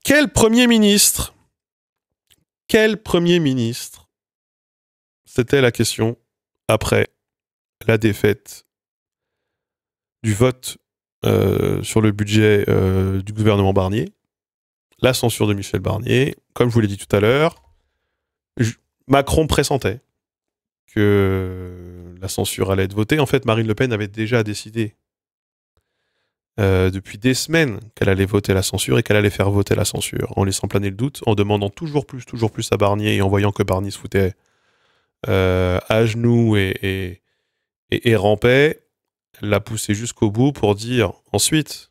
Quel Premier ministre? Quel Premier ministre? C'était la question après la défaite du vote sur le budget du gouvernement Barnier, la censure de Michel Barnier. Comme je vous l'ai dit tout à l'heure, Macron pressentait que la censure allait être votée. En fait, Marine Le Pen avait déjà décidé depuis des semaines qu'elle allait voter la censure et qu'elle allait faire voter la censure, en laissant planer le doute, en demandant toujours plus à Barnier et en voyant que Barnier se foutait à genoux et rampait. Elle l'a poussé jusqu'au bout pour dire ensuite,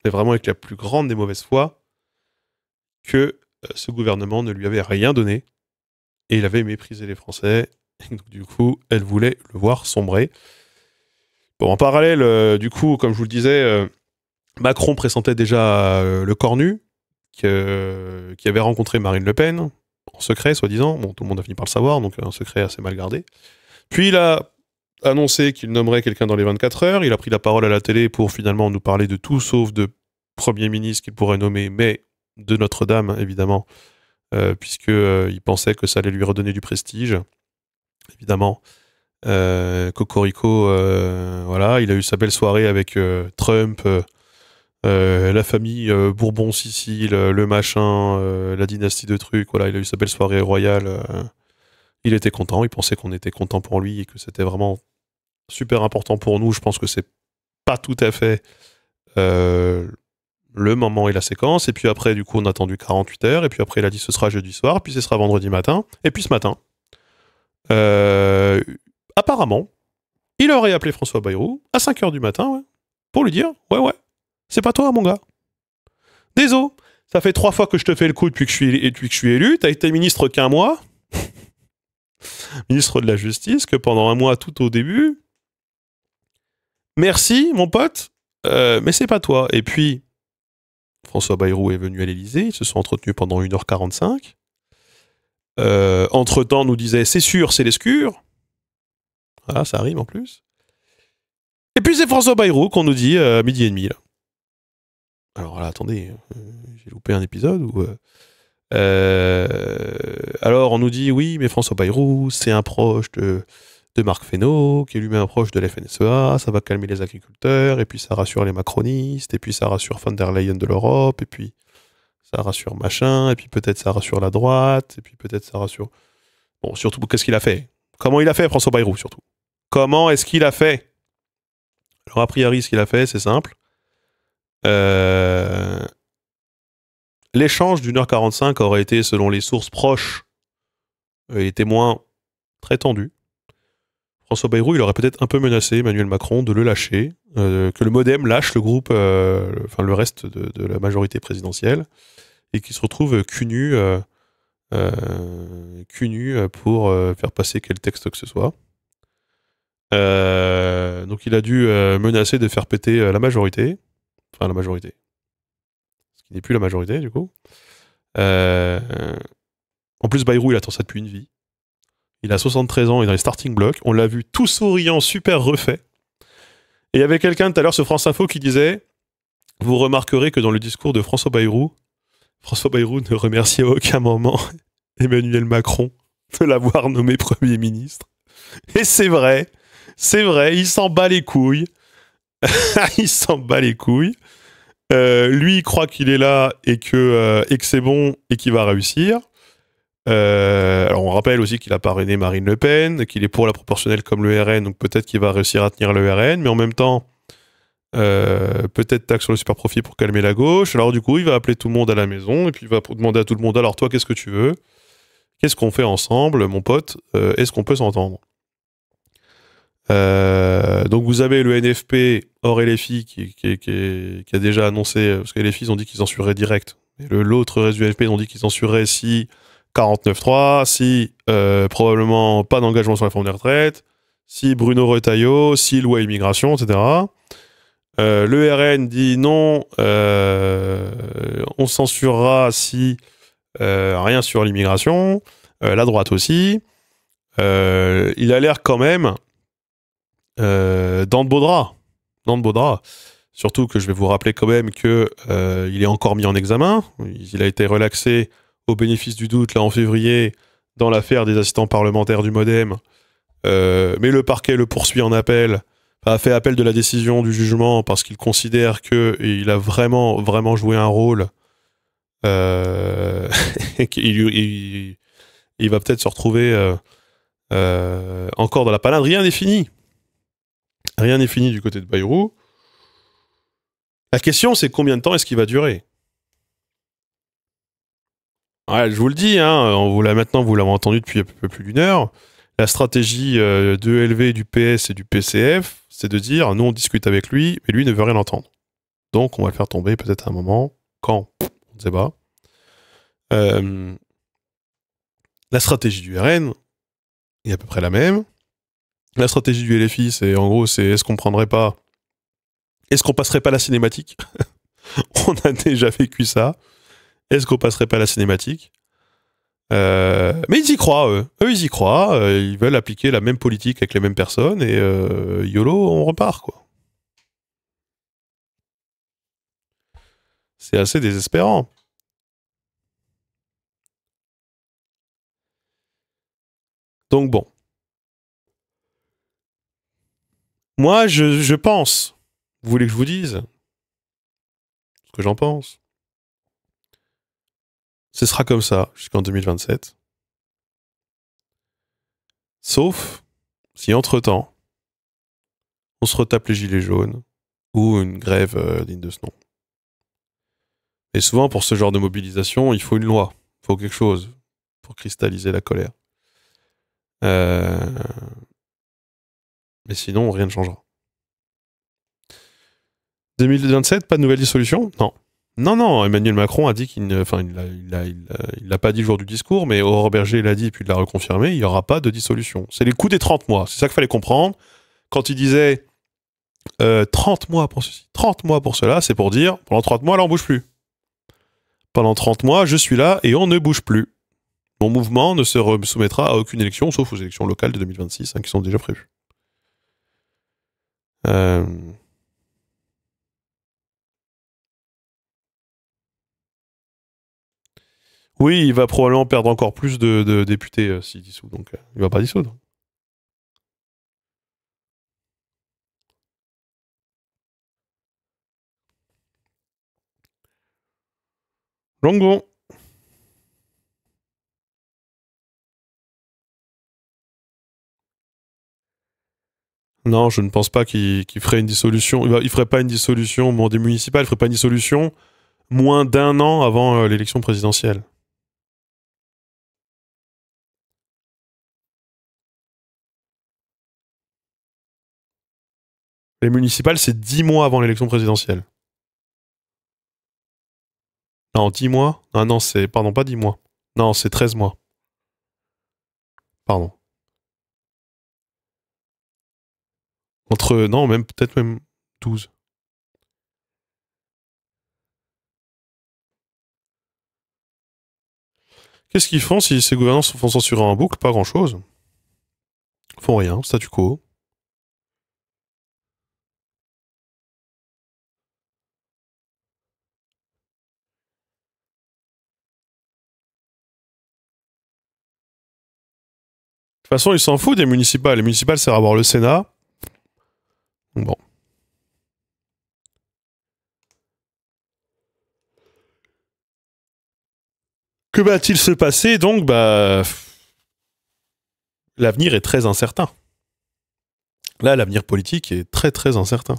mais vraiment avec la plus grande des mauvaises foi, que ce gouvernement ne lui avait rien donné et il avait méprisé les Français. Et donc, du coup, elle voulait le voir sombrer. Bon, en parallèle, du coup, comme je vous le disais, Macron pressentait déjà le cornu qui avait rencontré Marine Le Pen en secret, soi-disant. Bon, tout le monde a fini par le savoir, donc un secret assez mal gardé. Puis il a annoncé qu'il nommerait quelqu'un dans les 24 heures. Il a pris la parole à la télé pour finalement nous parler de tout sauf de Premier ministre qu'il pourrait nommer, mais de Notre-Dame, évidemment, puisqu'il pensait que ça allait lui redonner du prestige. Évidemment, Cocorico, voilà, il a eu sa belle soirée avec Trump, la famille Bourbon-Sicile, le machin, la dynastie de trucs, voilà, il a eu sa belle soirée royale. Il était content, il pensait qu'on était content pour lui et que c'était vraiment super important pour nous. Je pense que c'est pas tout à fait le moment et la séquence. Et puis après, du coup, on a attendu 48 heures. Et puis après, il a dit ce sera jeudi soir, puis ce sera vendredi matin. Et puis ce matin, apparemment, il aurait appelé François Bayrou à 5 heures du matin, ouais, pour lui dire ouais, c'est pas toi, mon gars. Désolé, ça fait 3 fois que je te fais le coup depuis que je suis élu. T'as été ministre qu'un mois. Ministre de la Justice, que pendant un mois tout au début. Merci, mon pote, mais c'est pas toi. Et puis, François Bayrou est venu à l'Élysée, ils se sont entretenus pendant 1h45. Entre-temps, nous disait, c'est sûr, c'est l'escure. Voilà, ça arrive en plus. Et puis c'est François Bayrou qu'on nous dit midi et demi. Là. Alors là, attendez, j'ai loupé un épisode où... alors on nous dit, oui, mais François Bayrou, c'est un proche de Marc Fesneau, qui est lui-même proche de la FNSEA, ça va calmer les agriculteurs, et puis ça rassure les macronistes, et puis ça rassure von der Leyen de l'Europe, et puis ça rassure machin, et puis peut-être ça rassure la droite, et puis peut-être ça rassure... Bon, surtout, qu'est-ce qu'il a fait? Comment il a fait, François Bayrou, surtout? Comment est-ce qu'il a fait? Alors, a priori, ce qu'il a fait, c'est simple. L'échange d'1h45 aurait été, selon les sources proches et témoins, très tendu. François Bayrou, il aurait peut-être un peu menacé Emmanuel Macron de le lâcher, que le MoDem lâche le groupe, enfin le reste de la majorité présidentielle, et qu'il se retrouve cul nu pour faire passer quel texte que ce soit. Donc il a dû menacer de faire péter la majorité. Enfin la majorité. Ce qui n'est plus la majorité du coup. En plus Bayrou il attend ça depuis une vie. Il a 73 ans, il est dans les starting blocks. On l'a vu tout souriant, super refait. Et il y avait quelqu'un tout à l'heure sur France Info qui disait, vous remarquerez que dans le discours de François Bayrou ne remerciait à aucun moment Emmanuel Macron de l'avoir nommé Premier ministre. Et c'est vrai, il s'en bat les couilles. Il s'en bat les couilles. Lui, il croit qu'il est là et que c'est bon et qu'il va réussir. Alors on rappelle aussi qu'il a parrainé Marine Le Pen, qu'il est pour la proportionnelle comme le RN, donc peut-être qu'il va réussir à tenir le RN, mais en même temps, peut-être taxe sur le super profit pour calmer la gauche. Alors du coup, il va appeler tout le monde à la maison et puis il va demander à tout le monde, alors toi, qu'est-ce que tu veux? Qu'est-ce qu'on fait ensemble, mon pote? Est-ce qu'on peut s'entendre? Donc vous avez le NFP hors LFI qui a déjà annoncé, parce que les LFI ils ont dit qu'ils censureraient direct, et l'autre reste du NFP ils ont dit qu'ils censureraient si 49.3, si probablement pas d'engagement sur la réforme des retraites, si Bruno Retailleau, si loi immigration, etc. Le RN dit non, on censurera si rien sur l'immigration, la droite aussi. Il a l'air quand même dans de beaux draps Surtout que je vais vous rappeler quand même que il est encore mis en examen. Il a été relaxé au bénéfice du doute là en février dans l'affaire des assistants parlementaires du MoDem. Mais le parquet le poursuit en appel, a fait appel de la décision du jugement parce qu'il considère qu'il a vraiment, vraiment joué un rôle et qu'il va peut-être se retrouver encore dans la panade. Rien n'est fini. Rien n'est fini du côté de Bayrou. La question, c'est combien de temps est-ce qu'il va durer? Ouais, je vous le dis, hein, maintenant vous l'avez entendu depuis un peu plus d'une heure. La stratégie de LV, du PS et du PCF, c'est de dire nous on discute avec lui, mais lui ne veut rien entendre. Donc on va le faire tomber peut-être à un moment. Quand? On ne sait pas. Euh, la stratégie du RN est à peu près la même. La stratégie du LFI, c'est en gros, c'est est-ce qu'on prendrait pas, est-ce qu'on passerait pas la cinématique? On a déjà vécu ça. Est-ce qu'on passerait pas la cinématique? Mais ils y croient, eux. Eux, ils y croient. Ils veulent appliquer la même politique avec les mêmes personnes et YOLO, on repart, quoi. C'est assez désespérant. Donc bon. Moi, je pense. Vous voulez que je vous dise ce que j'en pense? Ce sera comme ça jusqu'en 2027. Sauf si entre-temps, on se retape les gilets jaunes ou une grève digne de ce nom. Et souvent, pour ce genre de mobilisation, il faut une loi. Il faut quelque chose pour cristalliser la colère. Mais sinon, rien ne changera. 2027, pas de nouvelle dissolution? Non. Non, non, Emmanuel Macron a dit qu'il ne. Enfin, il l'a pas dit le jour du discours, mais Aurore Berger l'a dit et puis il l'a reconfirmé, il n'y aura pas de dissolution. C'est les coups des 30 mois. C'est ça qu'il fallait comprendre. Quand il disait 30 mois pour ceci, 30 mois pour cela, c'est pour dire pendant 30 mois, là, on bouge plus. Pendant 30 mois, je suis là et on ne bouge plus. Mon mouvement ne se soumettra à aucune élection, sauf aux élections locales de 2026, hein, qui sont déjà prévues. Euh, Oui, il va probablement perdre encore plus de députés s'il dissout, donc il va pas dissoudre. Donc bon. Non, je ne pense pas qu'il ferait une dissolution. Il ferait pas une dissolution des municipales, il ferait pas une dissolution moins d'un an avant l'élection présidentielle. Les municipales, c'est 10 mois avant l'élection présidentielle. Non, 10 mois? Ah non, c'est. Pardon, pas 10 mois. Non, c'est 13 mois. Pardon. Entre. Non, même peut-être même 12. Qu'est-ce qu'ils font si ces gouvernants se font censurer en boucle? Pas grand-chose. Ils font rien, statu quo. De toute façon, ils s'en foutent des municipales. Les municipales, c'est à avoir le Sénat. Bon. Que va-t-il se passer donc? Bah. L'avenir est très incertain. Là, l'avenir politique est très très incertain.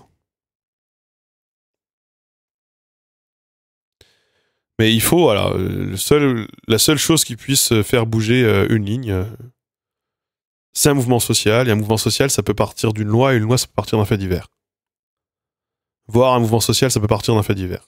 Mais il faut, voilà, la seule chose qui puisse faire bouger une ligne, c'est un mouvement social. Et un mouvement social, ça peut partir d'une loi, et une loi, ça peut partir d'un fait divers. Voire un mouvement social, ça peut partir d'un fait divers.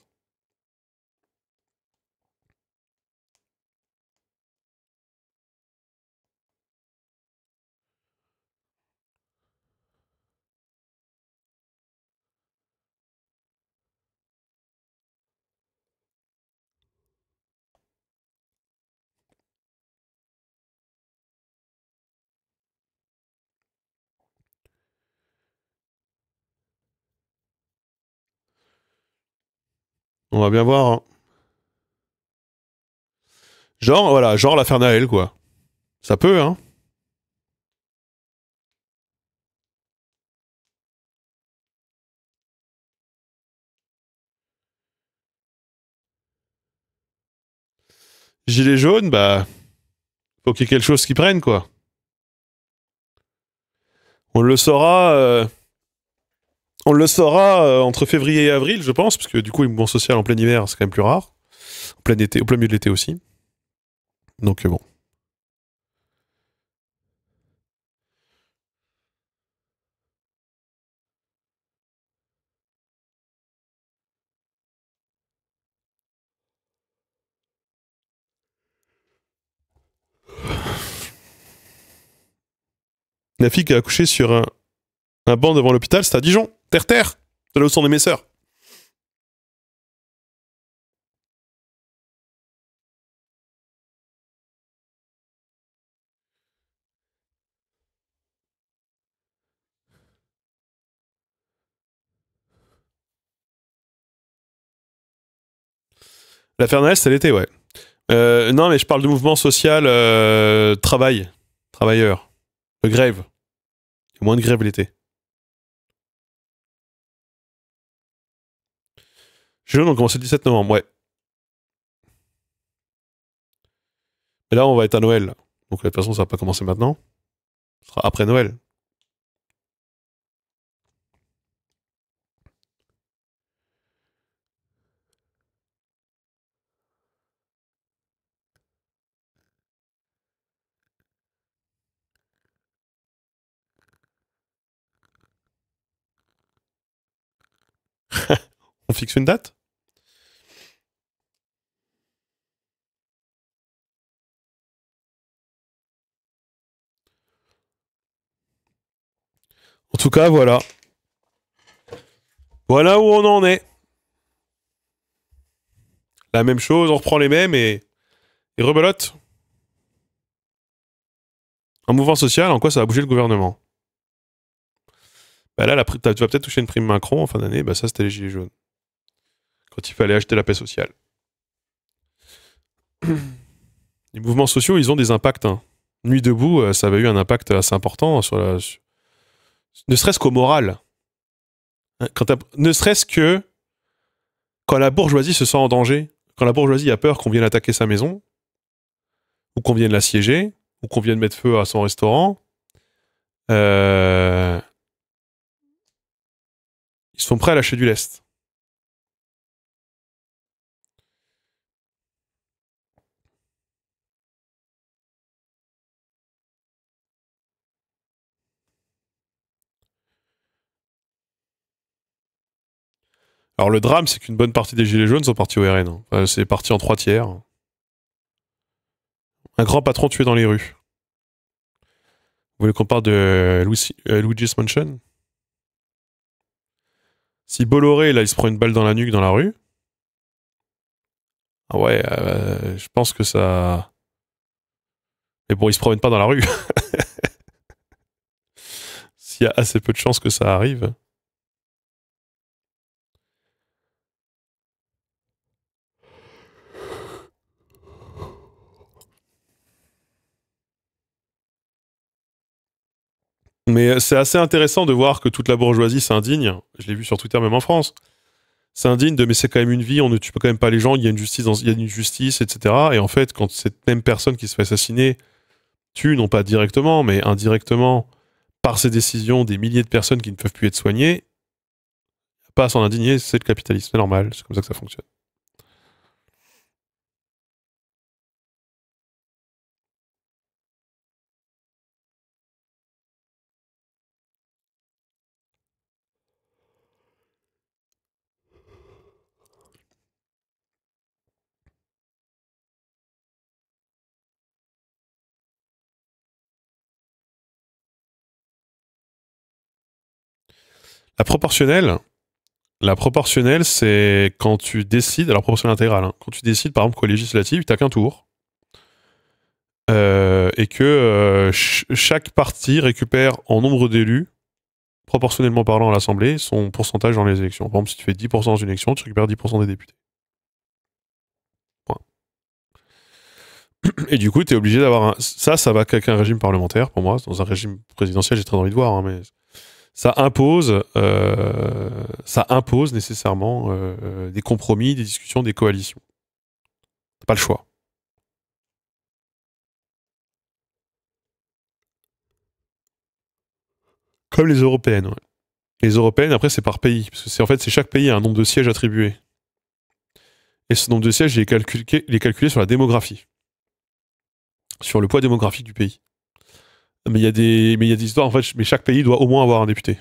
On va bien voir. Hein. Genre, voilà, genre l'affaire Naël, quoi. Ça peut, hein. Gilet jaune, bah, faut qu'il y ait quelque chose qui prenne, quoi. On le saura, entre février et avril, je pense, parce que du coup, le mouvement social en plein hiver, c'est quand même plus rare. En plein été, au plein milieu de l'été aussi. Donc bon. La fille qui a accouché sur un banc devant l'hôpital, c'était à Dijon. Terre-terre. C'est là où sont mes sœurs. L'affaire Naël, c'était l'été, ouais. Non, mais je parle de mouvement social travail. Travailleurs. De grève. Il y a moins de grève l'été. Jeune, on commence le 17 novembre, ouais. Et là, on va être à Noël. Donc, de toute façon, ça va pas commencer maintenant. Ce sera après Noël. On fixe une date? En tout cas, voilà. Voilà où on en est. La même chose, on reprend les mêmes et rebelote. Un mouvement social, en quoi ça va bouger le gouvernement? Bah là, tu vas peut-être toucher une prime Macron en fin d'année, bah ça c'était les gilets jaunes. Quand il fallait acheter la paix sociale. Les mouvements sociaux, ils ont des impacts. Hein. Nuit debout, ça avait eu un impact assez important sur la... Ne serait-ce qu'au moral. Ne serait-ce que quand la bourgeoisie se sent en danger, quand la bourgeoisie a peur qu'on vienne attaquer sa maison, ou qu'on vienne l'assiéger, ou qu'on vienne mettre feu à son restaurant, ils sont prêts à lâcher du lest. Alors le drame, c'est qu'une bonne partie des gilets jaunes sont partis au RN. Hein. C'est parti en 3/3. Un grand patron tué dans les rues. Vous voulez qu'on parle de Luigi's Mansion? Si Bolloré, là, il se prend une balle dans la nuque dans la rue, ah ouais, je pense que ça... Mais bon, il se promène pas dans la rue. S'il y a assez peu de chances que ça arrive. Mais c'est assez intéressant de voir que toute la bourgeoisie s'indigne. Je l'ai vu sur Twitter, même en France. S'indigne de mais c'est quand même une vie, on ne tue quand même pas les gens, il y a une justice, il y a une justice, etc. Et en fait, quand cette même personne qui se fait assassiner tue, non pas directement, mais indirectement, par ses décisions, des milliers de personnes qui ne peuvent plus être soignées, pas à s'en indigner, c'est le capitalisme, c'est normal, c'est comme ça que ça fonctionne. La proportionnelle, la proportionnelle, c'est quand tu décides, alors proportionnelle intégrale, hein, quand tu décides par exemple qu'aux législatives, t'as qu'un tour, et que chaque parti récupère en nombre d'élus, proportionnellement parlant à l'Assemblée, son pourcentage dans les élections. Par exemple, si tu fais 10% dans une élection, tu récupères 10% des députés. Et du coup, tu es obligé d'avoir un... Ça va qu'avec un régime parlementaire, pour moi. Dans un régime présidentiel, j'ai très envie de voir, hein, mais ça impose nécessairement des compromis, des discussions, des coalitions. T'as pas le choix. Comme les européennes, ouais. Les européennes, après, c'est par pays. Parce que en fait, c'est chaque pays a un nombre de sièges attribué. Et ce nombre de sièges, il est calculé sur la démographie. Sur le poids démographique du pays. Mais il y a des histoires, en fait, mais chaque pays doit au moins avoir un député.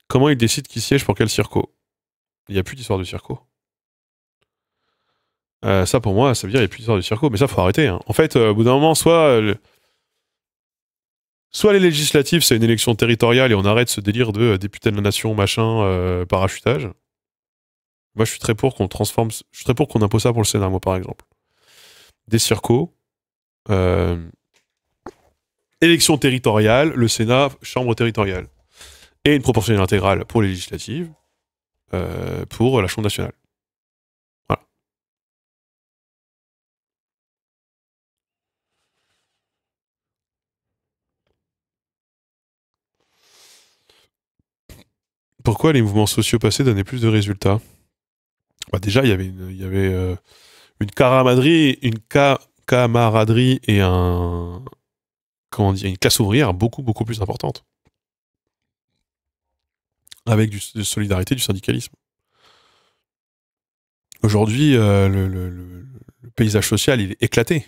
Comment ils décident qui siège pour quel circo? Il n'y a plus d'histoire de circo. Ça, pour moi, ça veut dire qu'il n'y a plus d'histoire de circo. Mais ça, faut arrêter, hein. En fait, au bout d'un moment, soit les législatives, c'est une élection territoriale et on arrête ce délire de député de la nation, machin, parachutage. Moi, je suis très pour qu'on transforme. Je suis très pour qu'on impose ça pour le Sénat, moi, par exemple. Des circos, euh, élection territoriale, le Sénat, chambre territoriale. Et une proportionnelle intégrale pour les législatives, pour la Chambre nationale. Voilà. Pourquoi les mouvements sociaux passés donnaient plus de résultats? Bah déjà, il y avait une camaraderie et comment dire, une classe ouvrière beaucoup plus importante, avec de solidarité, du syndicalisme. Aujourd'hui, le paysage social, il est éclaté.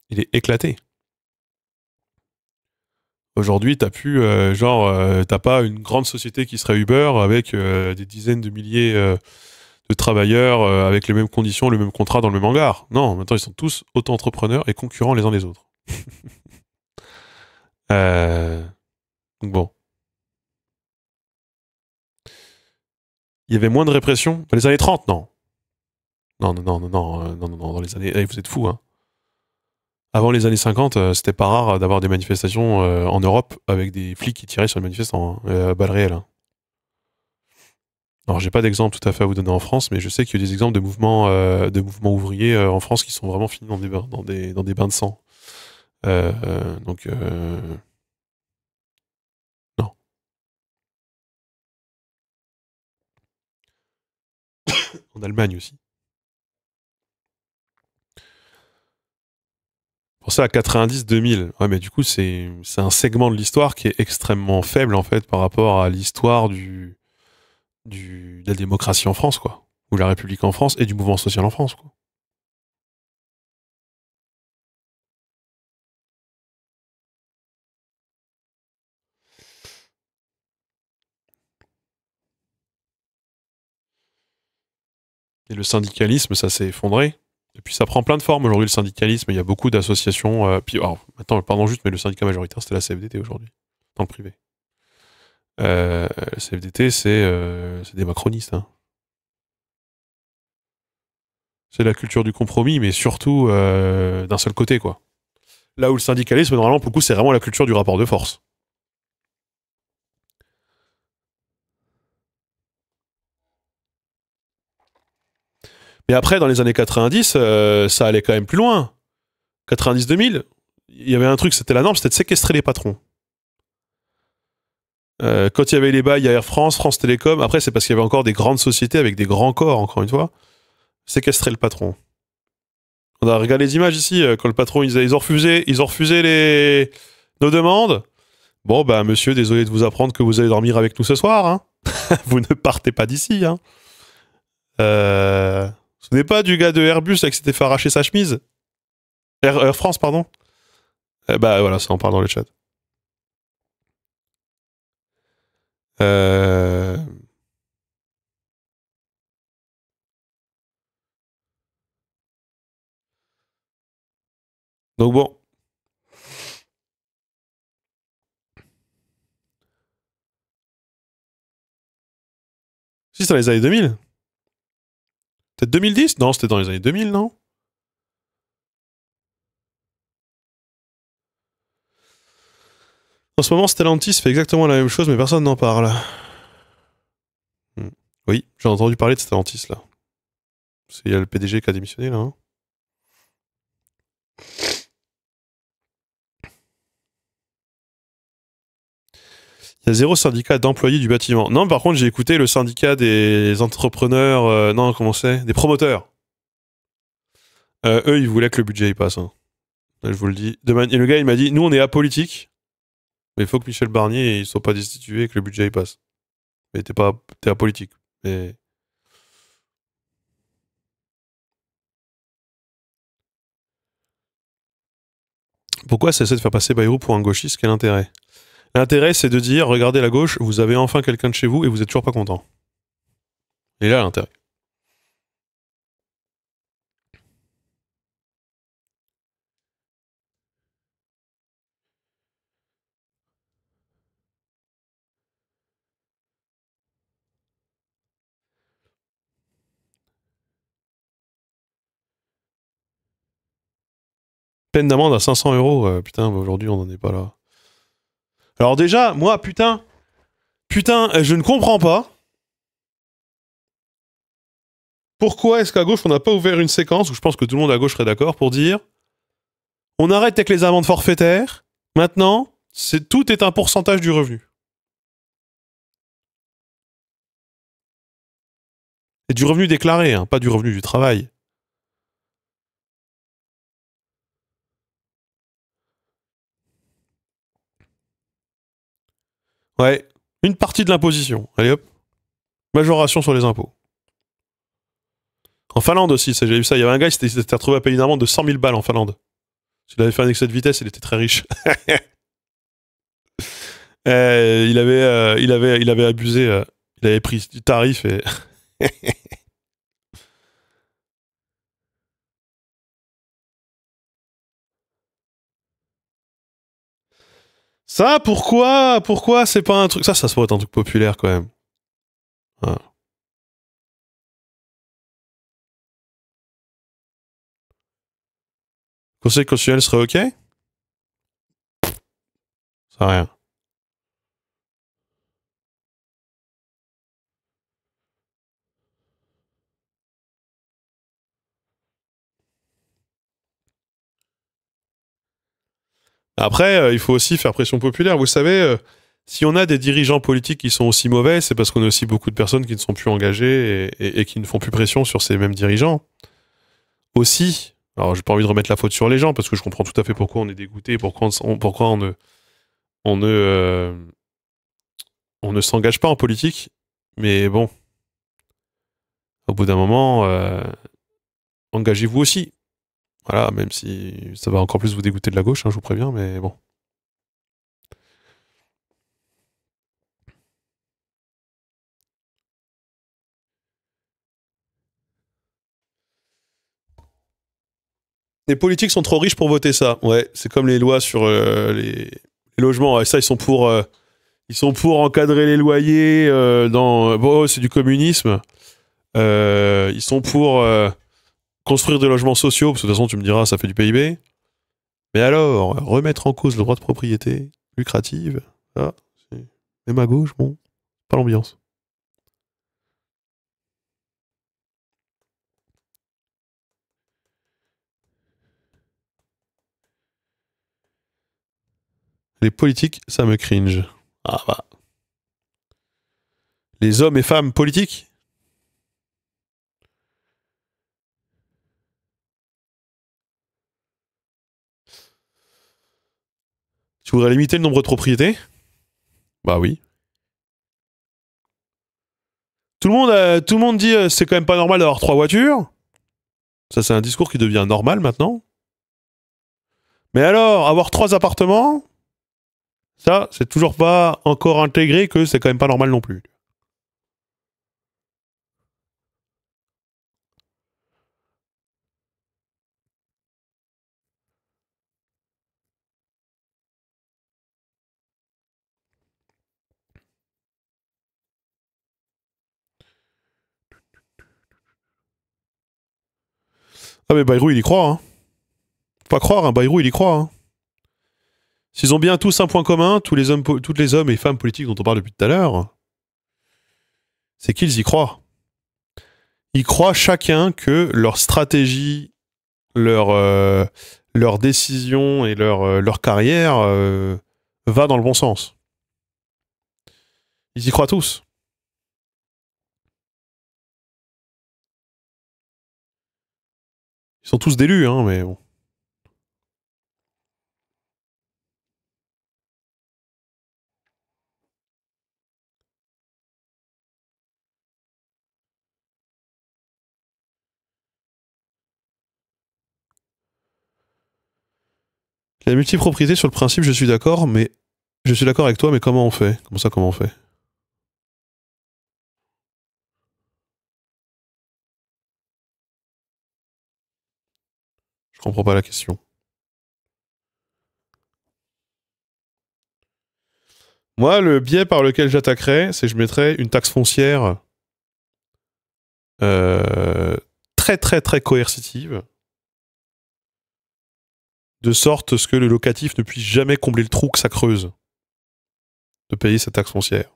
Il est éclaté. Aujourd'hui, t'as plus, t'as pas une grande société qui serait Uber avec des dizaines de milliers de travailleurs avec les mêmes conditions, le même contrat dans le même hangar. Non, maintenant ils sont tous auto-entrepreneurs et concurrents les uns des autres. Euh, donc bon. Il y avait moins de répression dans les années 30, non. Non, dans les années... Eh, vous êtes fous, hein. Avant les années 50, c'était pas rare d'avoir des manifestations en Europe avec des flics qui tiraient sur les manifestants, hein, à balles réelles, hein. Alors, j'ai pas d'exemple tout à fait à vous donner en France, mais je sais qu'il y a des exemples de mouvements ouvriers en France qui sont vraiment finis dans des bains de sang. Donc, non. En Allemagne aussi. Pour ça, à 90-2000. Ouais, mais du coup, c'est un segment de l'histoire qui est extrêmement faible, en fait, par rapport à l'histoire de la démocratie en France, quoi. Ou la République en France et du mouvement social en France, quoi. Et le syndicalisme, ça s'est effondré. Et puis ça prend plein de formes aujourd'hui, le syndicalisme. Il y a beaucoup d'associations. Puis, alors, attends, pardon juste, mais le syndicat majoritaire, c'était la CFDT aujourd'hui, dans le privé. La CFDT, c'est des macronistes, hein. C'est la culture du compromis, mais surtout d'un seul côté, quoi. Là où le syndicalisme, normalement, pour le coup, c'est vraiment la culture du rapport de force. Mais après, dans les années 90, ça allait quand même plus loin. 90-2000, il y avait un truc, c'était la norme, c'était de séquestrer les patrons. Quand il y avait les bails à Air France, France Télécom, après c'est parce qu'il y avait encore des grandes sociétés avec des grands corps, encore une fois, séquestrer le patron. On a regardé les images ici, quand le patron ils ont refusé nos demandes. Bon bah monsieur, désolé de vous apprendre que vous allez dormir avec nous ce soir, hein. Vous ne partez pas d'ici, hein. Ce n'est pas du gars de Airbus qui s'était fait arracher sa chemise. Air France, pardon. Bah voilà, ça en parle dans le chat. Euh... Donc bon. Si, c'est dans les années 2000. Peut-être 2010. Non, c'était dans les années 2000, non? En ce moment, Stellantis fait exactement la même chose, mais personne n'en parle. Oui, j'ai entendu parler de Stellantis, là. Il y a le PDG qui a démissionné, là. Hein. Il y a 0 syndicat d'employés du bâtiment. Non, par contre, j'ai écouté le syndicat des entrepreneurs... non, comment c'est? Des promoteurs. Eux, ils voulaient que le budget y passe. Hein. Je vous le dis. Et le gars, il m'a dit, nous, on est apolitique, mais il faut que Michel Barnier, il soit pas destitué et que le budget y passe. Mais t'es apolitique. Mais... Pourquoi ça essaie de faire passer Bayrou pour un gauchiste? Quel intérêt? L'intérêt, c'est de dire, regardez la gauche, vous avez enfin quelqu'un de chez vous et vous êtes toujours pas content. Et là, l'intérêt. Peine d'amende à 500 euros. Putain, aujourd'hui, on n'en est pas là. Alors déjà, moi, putain, je ne comprends pas. Pourquoi est-ce qu'à gauche, on n'a pas ouvert une séquence où je pense que tout le monde à gauche serait d'accord pour dire on arrête avec les amendes forfaitaires. Maintenant, tout est un pourcentage du revenu. Et du revenu déclaré, hein, pas du revenu du travail. Ouais, une partie de l'imposition. Allez hop, majoration sur les impôts. En Finlande aussi, j'ai vu ça. Il y avait un gars qui s'était retrouvé à payer une amende de 100 000 balles en Finlande. S'il avait fait un excès de vitesse, il était très riche. Il avait abusé. Il avait pris du tarif et. Ça, pourquoi c'est pas un truc. Ça pourrait être un truc populaire quand même. Voilà. Conseil constitutionnel serait ok? Ça rien. Après, il faut aussi faire pression populaire. Vous savez, si on a des dirigeants politiques qui sont aussi mauvais, c'est parce qu'on a aussi beaucoup de personnes qui ne sont plus engagées et qui ne font plus pression sur ces mêmes dirigeants. Aussi, alors j'ai pas envie de remettre la faute sur les gens parce que je comprends tout à fait pourquoi on est dégoûté, pourquoi on ne, on ne s'engage pas en politique. Mais bon, au bout d'un moment, engagez-vous aussi. Voilà, même si ça va encore plus vous dégoûter de la gauche, hein, je vous préviens, mais bon. Les politiques sont trop riches pour voter ça. Ouais, c'est comme les lois sur les logements. Ouais, ça, ils sont pour encadrer les loyers. Bon, c'est du communisme. Ils sont pour construire des logements sociaux, parce que de toute façon, tu me diras, ça fait du PIB. Mais alors, remettre en cause le droit de propriété lucrative, ça, c'est... Même à gauche, bon, pas l'ambiance. Les politiques, ça me cringe. Ah bah. Les hommes et femmes politiques? Tu voudrais limiter le nombre de propriétés? Bah oui. Tout le monde dit c'est quand même pas normal d'avoir 3 voitures. Ça, c'est un discours qui devient normal maintenant. Mais alors, avoir 3 appartements, ça, c'est toujours pas encore intégré que c'est quand même pas normal non plus. Ah mais Bayrou, il y croit, hein. Faut pas croire, hein, Bayrou, il y croit, hein. S'ils ont bien tous un point commun, tous les hommes et femmes politiques dont on parle depuis tout à l'heure, c'est qu'ils y croient. Ils croient chacun que leur stratégie, leur décision et leur carrière va dans le bon sens. Ils y croient tous. Ils sont tous d'élus, hein, mais bon. La multipropriété, sur le principe, je suis d'accord, mais je suis d'accord avec toi, mais comment on fait? Comment ça, comment on fait? Je comprends pas la question. Moi, le biais par lequel j'attaquerais, c'est que je mettrais une taxe foncière très très très coercitive, de sorte à ce que le locatif ne puisse jamais combler le trou que ça creuse de payer cette taxe foncière.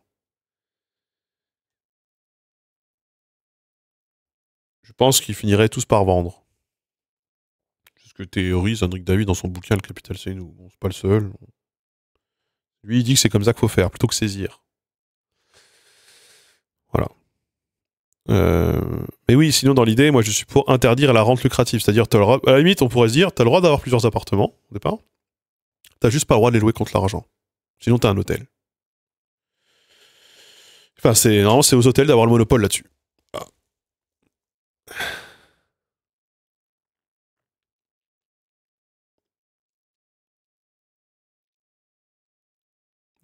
Je pense qu'ils finiraient tous par vendre. C'est ce que théorise Henrik David dans son bouquin Le Capital c'est nous. Bon, c'est pas le seul. Lui, il dit que c'est comme ça qu'il faut faire, plutôt que saisir. Voilà. Mais oui, sinon, dans l'idée, moi, je suis pour interdire la rente lucrative. C'est-à-dire, à la limite, on pourrait se dire, t'as le droit d'avoir plusieurs appartements, au départ. T'as juste pas le droit de les louer contre l'argent. Sinon, t'as un hôtel. Enfin, normalement, c'est aux hôtels d'avoir le monopole là-dessus. Ah.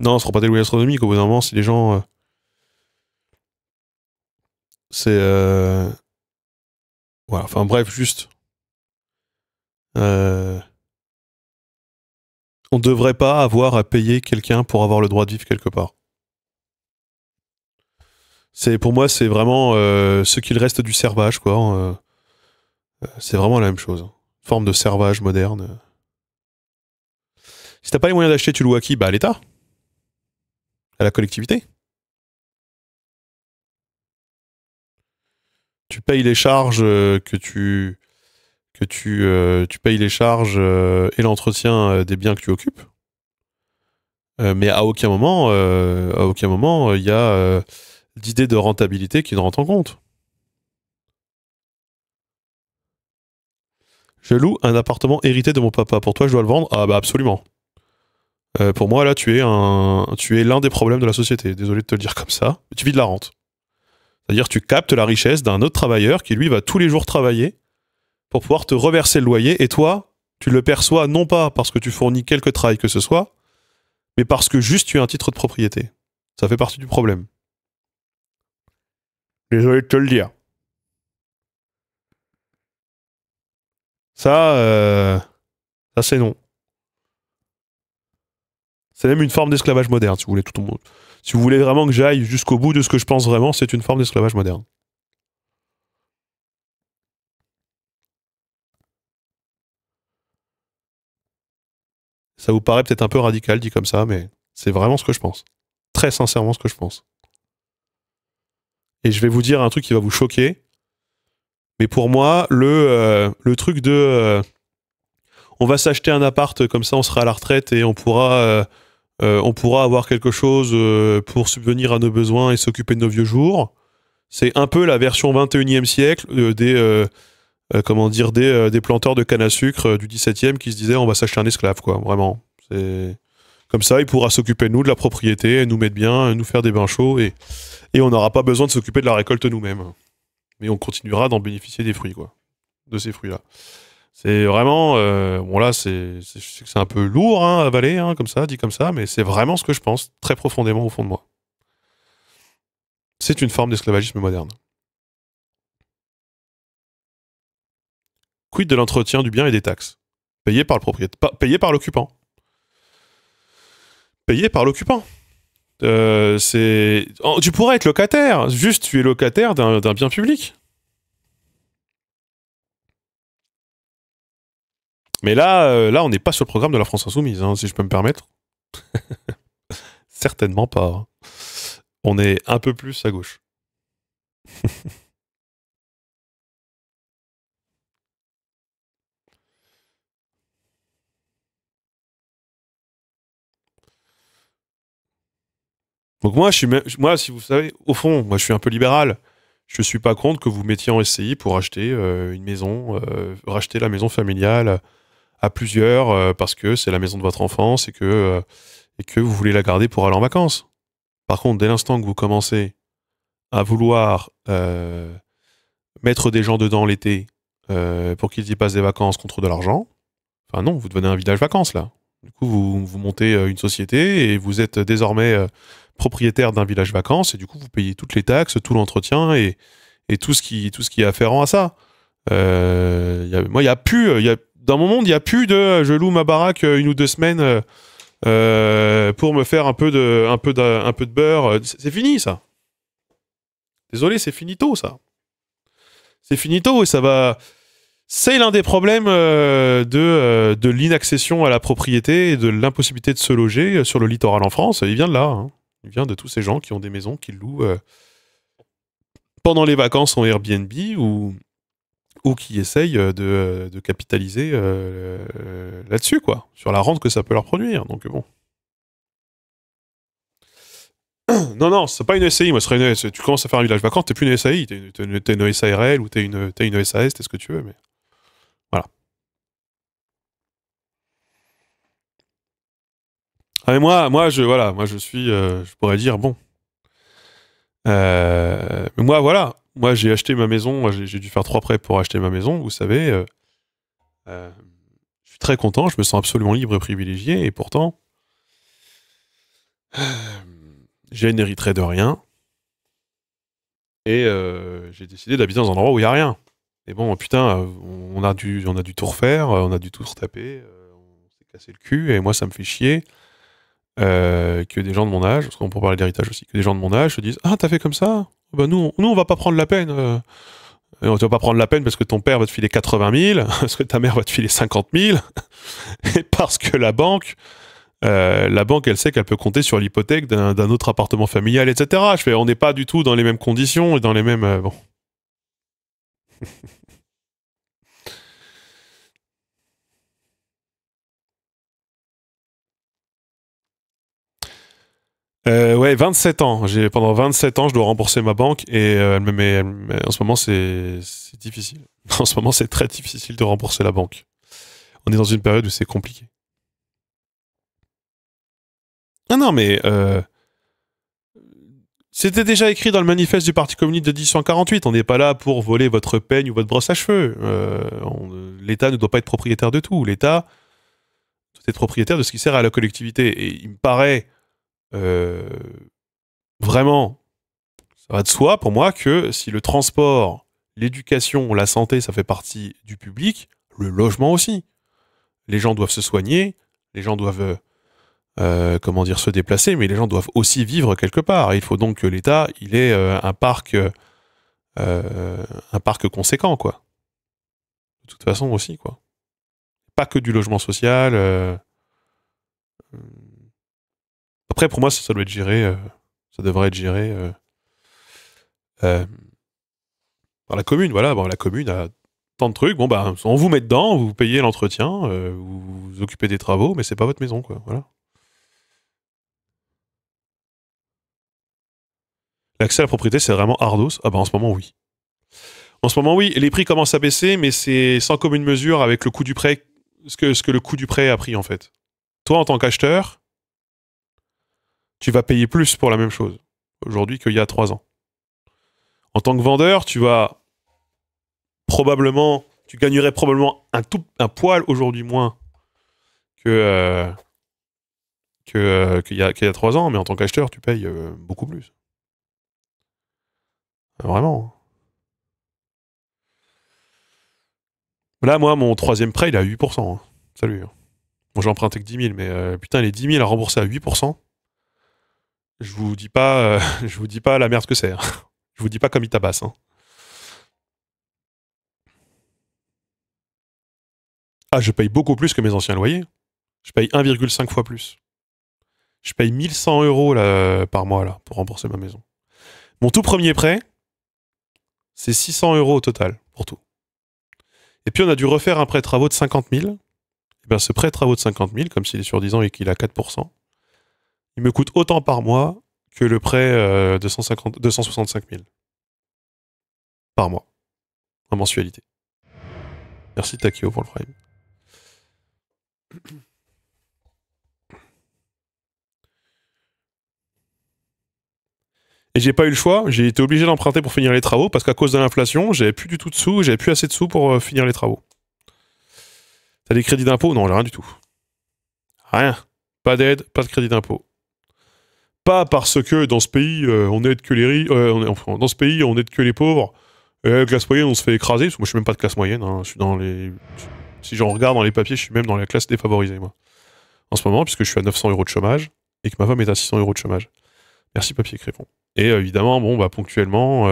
Non, ce sera pas des loyers astronomiques. Au bout d'un moment, si les gens... c'est... Voilà, enfin bref, juste... On devrait pas avoir à payer quelqu'un pour avoir le droit de vivre quelque part. Pour moi, c'est vraiment ce qu'il reste du servage, quoi. C'est vraiment la même chose. Une forme de servage moderne. Si t'as pas les moyens d'acheter, tu loues à qui? Bah à l'État. À la collectivité. Tu payes les charges tu payes les charges et l'entretien des biens que tu occupes. Mais à aucun moment il y a d'idée de rentabilité qui ne rentre en compte. Je loue un appartement hérité de mon papa. Pour toi, je dois le vendre? Ah bah absolument. Pour moi, là, tu es l'un des problèmes de la société. Désolé de te le dire comme ça. Mais tu vis de la rente. C'est-à-dire tu captes la richesse d'un autre travailleur qui, lui, va tous les jours travailler pour pouvoir te reverser le loyer. Et toi, tu le perçois non pas parce que tu fournis quelque travail que ce soit, mais parce que juste tu as un titre de propriété. Ça fait partie du problème. Désolé de te le dire. Ça, ça c'est non. C'est même une forme d'esclavage moderne, si vous voulez tout le monde. Si vous voulez vraiment que j'aille jusqu'au bout de ce que je pense vraiment, c'est une forme d'esclavage moderne. Ça vous paraît peut-être un peu radical dit comme ça, mais c'est vraiment ce que je pense. Très sincèrement ce que je pense. Et je vais vous dire un truc qui va vous choquer. Mais pour moi, le truc de... on va s'acheter un appart, comme ça on sera à la retraite et on pourra avoir quelque chose pour subvenir à nos besoins et s'occuper de nos vieux jours. C'est un peu la version 21e siècle des planteurs de canne à sucre du 17e qui se disaient on va s'acheter un esclave, quoi, vraiment. C'est comme ça, il pourra s'occuper de nous, de la propriété, nous mettre bien, nous faire des bains chauds et on n'aura pas besoin de s'occuper de la récolte nous-mêmes. Mais on continuera d'en bénéficier des fruits, quoi, de ces fruits-là. C'est vraiment, bon là, je sais que c'est un peu lourd à avaler, hein, comme ça, dit comme ça, mais c'est vraiment ce que je pense, très profondément au fond de moi. C'est une forme d'esclavagisme moderne. Quid de l'entretien du bien et des taxes? Payé par le propriétaire, payé par l'occupant. Payé par l'occupant. Tu pourrais être locataire, juste tu es locataire d'un bien public. Mais là, on n'est pas sur le programme de la France Insoumise, hein, si je peux me permettre. Certainement pas, hein. On est un peu plus à gauche. Donc moi, si vous savez, au fond, moi je suis un peu libéral. Je suis pas contre que vous mettiez en SCI pour acheter une maison, racheter la maison familiale à plusieurs parce que c'est la maison de votre enfance et que vous voulez la garder pour aller en vacances. Par contre, dès l'instant que vous commencez à vouloir mettre des gens dedans l'été pour qu'ils y passent des vacances contre de l'argent, enfin non, vous devenez un village vacances là. Du coup, vous montez une société et vous êtes désormais propriétaire d'un village vacances et du coup, vous payez toutes les taxes, tout l'entretien et tout ce qui est afférent à ça. Moi, il y a plus, dans mon monde, il y a plus de je loue ma baraque une ou deux semaines pour me faire un peu de beurre. C'est fini ça. Désolé, c'est finito ça. C'est finito et ça va. C'est l'un des problèmes de l'inaccession à la propriété et de l'impossibilité de se loger sur le littoral en France. Il vient de là, hein. Il vient de tous ces gens qui ont des maisons qu'ils louent pendant les vacances en Airbnb ou qui essayent de capitaliser là-dessus, quoi, sur la rente que ça peut leur produire. Donc bon. Non, non, c'est pas une SCI. Moi, tu commences à faire un village vacances, t'es plus une SAI, t'es une SARL ou t'es une SAS, t'es ce que tu veux, mais voilà. Ah, mais moi, je suis, je pourrais dire, bon. Mais moi, voilà. Moi, j'ai acheté ma maison, j'ai dû faire 3 prêts pour acheter ma maison, vous savez. Euh, je suis très content, je me sens absolument libre et privilégié, et pourtant, je n'hériterai de rien, et j'ai décidé d'habiter dans un endroit où il n'y a rien. Et bon, putain, on a dû tout refaire, on a dû tout retaper, on s'est cassé le cul, et moi, ça me fait chier que des gens de mon âge, parce qu'on peut parler d'héritage aussi, que des gens de mon âge se disent « Ah, t'as fait comme ça? Bah nous, on va pas prendre la peine. Tu vas pas prendre la peine parce que ton père va te filer 80 000, parce que ta mère va te filer 50 000, et parce que la banque, elle sait qu'elle peut compter sur l'hypothèque d'un autre appartement familial, etc. » Je fais, on n'est pas du tout dans les mêmes conditions et dans les mêmes... bon. Ouais, 27 ans. Pendant 27 ans, je dois rembourser ma banque et en ce moment, c'est difficile. En ce moment, c'est très difficile de rembourser la banque. On est dans une période où c'est compliqué. Ah non, mais c'était déjà écrit dans le manifeste du Parti communiste de 1848. On n'est pas là pour voler votre peigne ou votre brosse à cheveux. L'État ne doit pas être propriétaire de tout. L'État doit être propriétaire de ce qui sert à la collectivité. Et il me paraît euh, vraiment, ça va de soi pour moi que si le transport, l'éducation, la santé, ça fait partie du public, le logement aussi. Les gens doivent se soigner, les gens doivent comment dire, se déplacer, mais les gens doivent aussi vivre quelque part. Il faut donc que l'État, il ait un parc conséquent, quoi. De toute façon aussi, quoi. Pas que du logement social. Après, pour moi, ça doit être géré, ça devrait être géré euh, par la commune. Voilà, bon, la commune a tant de trucs. Bon, bah, on vous met dedans, vous payez l'entretien, vous vous occupez des travaux, mais c'est pas votre maison, quoi. Voilà. L'accès à la propriété, c'est vraiment ardos. Ah bah, en ce moment, oui. En ce moment, oui, les prix commencent à baisser, mais c'est sans commune mesure avec le coût du prêt, ce que le coût du prêt a pris en fait. Toi, en tant qu'acheteur, tu vas payer plus pour la même chose aujourd'hui qu'il y a 3 ans. En tant que vendeur, tu gagnerais probablement un poil aujourd'hui moins que qu'il y a 3 ans, mais en tant qu'acheteur, tu payes beaucoup plus. Vraiment. Là, moi, mon troisième prêt, il est à 8%, hein. Salut, hein. Bon, j'ai emprunté que 10 000, mais putain, les 10 000 à rembourser à 8%, je vous dis pas, je vous dis pas la merde que c'est, hein. Je vous dis pas comme il tabasse, hein. Ah, je paye beaucoup plus que mes anciens loyers. Je paye 1,5 fois plus. Je paye 1 100 € là, par mois là, pour rembourser ma maison. Mon tout premier prêt, c'est 600 € au total, pour tout. Et puis on a dû refaire un prêt travaux de 50 000. Et bien ce prêt travaux de 50 000, comme s'il est sur 10 ans et qu'il a 4%, il me coûte autant par mois que le prêt de 265 000 par mois, en mensualité. Merci Takio pour le prime. Et j'ai pas eu le choix, j'ai été obligé d'emprunter pour finir les travaux parce qu'à cause de l'inflation, j'avais plus du tout de sous, j'avais plus assez de sous pour finir les travaux. T'as des crédits d'impôt? Non, j'ai rien du tout. Rien. Pas d'aide, pas de crédit d'impôt. Pas parce que dans ce pays, on aide que les riches, dans ce pays, on aide que les pauvres. Et la classe moyenne, on se fait écraser. Parce que moi, je suis même pas de classe moyenne. Hein. Je suis dans les. Si j'en regarde dans les papiers, je suis même dans la classe défavorisée, moi. En ce moment, puisque je suis à 900 € de chômage et que ma femme est à 600 € de chômage. Merci, papier crépon. Et évidemment, bon, bah, ponctuellement,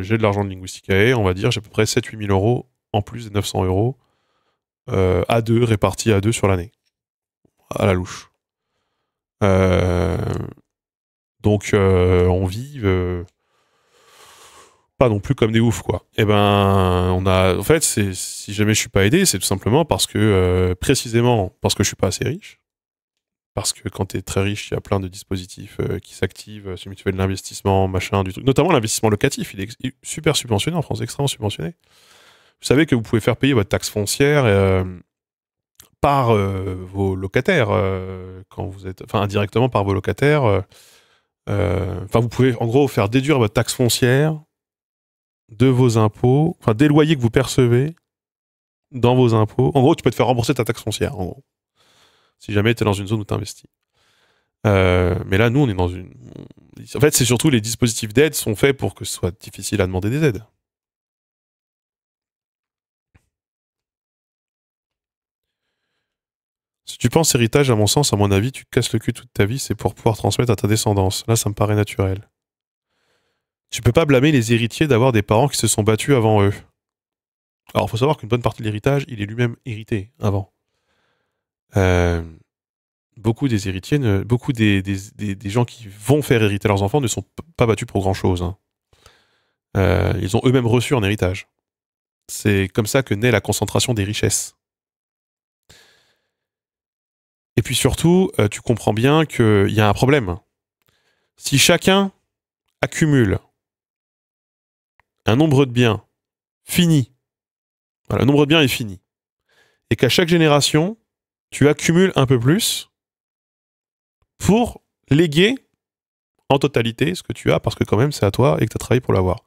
j'ai de l'argent de Linguisticae. On va dire, j'ai à peu près 7-8 000 € en plus des 900 € à deux, répartis à deux sur l'année. À la louche. Donc, on vit pas non plus comme des oufs, quoi. Et ben, on a. En fait, si jamais je suis pas aidé, c'est tout simplement parce que, précisément, parce que je suis pas assez riche. Parce que quand tu es très riche, il y a plein de dispositifs qui s'activent, celui tu fais de l'investissement, machin, du truc. Notamment l'investissement locatif, il est super subventionné en France, extrêmement subventionné. Vous savez que vous pouvez faire payer votre taxe foncière par vos locataires, quand vous êtes. Enfin, indirectement par vos locataires. Enfin, vous pouvez en gros faire déduire votre taxe foncière de vos impôts, enfin des loyers que vous percevez dans vos impôts. En gros, tu peux te faire rembourser ta taxe foncière, en gros, si jamais tu es dans une zone où tu investis. Mais là, nous, on est dans une. En fait, c'est surtout les dispositifs d'aide sont faits pour que ce soit difficile à demander des aides. Si tu penses héritage, à mon sens, à mon avis, tu te casses le cul toute ta vie, c'est pour pouvoir transmettre à ta descendance. Là, ça me paraît naturel. Tu peux pas blâmer les héritiers d'avoir des parents qui se sont battus avant eux. Alors, il faut savoir qu'une bonne partie de l'héritage, il est lui-même hérité avant. Beaucoup des héritiers, beaucoup des gens qui vont faire hériter leurs enfants ne sont pas battus pour grand-chose. Hein. Ils ont eux-mêmes reçu en héritage. C'est comme ça que naît la concentration des richesses. Et puis surtout, tu comprends bien qu'il y a un problème. Si chacun accumule un nombre de biens fini, voilà, le nombre de biens est fini, et qu'à chaque génération, tu accumules un peu plus pour léguer en totalité ce que tu as, parce que quand même c'est à toi et que tu as travaillé pour l'avoir.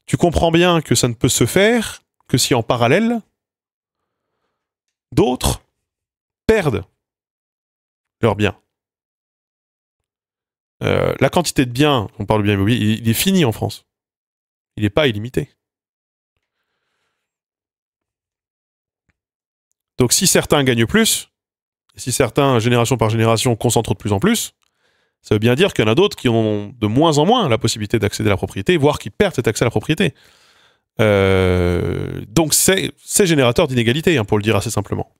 Tu comprends bien que ça ne peut se faire que si en parallèle, d'autres perdent leurs biens. La quantité de biens, on parle de biens immobiliers, il est fini en France. Il n'est pas illimité. Donc si certains gagnent plus, et si certains, génération par génération, concentrent de plus en plus, ça veut bien dire qu'il y en a d'autres qui ont de moins en moins la possibilité d'accéder à la propriété, voire qui perdent cet accès à la propriété. Donc c'est générateur d'inégalité, hein, pour le dire assez simplement.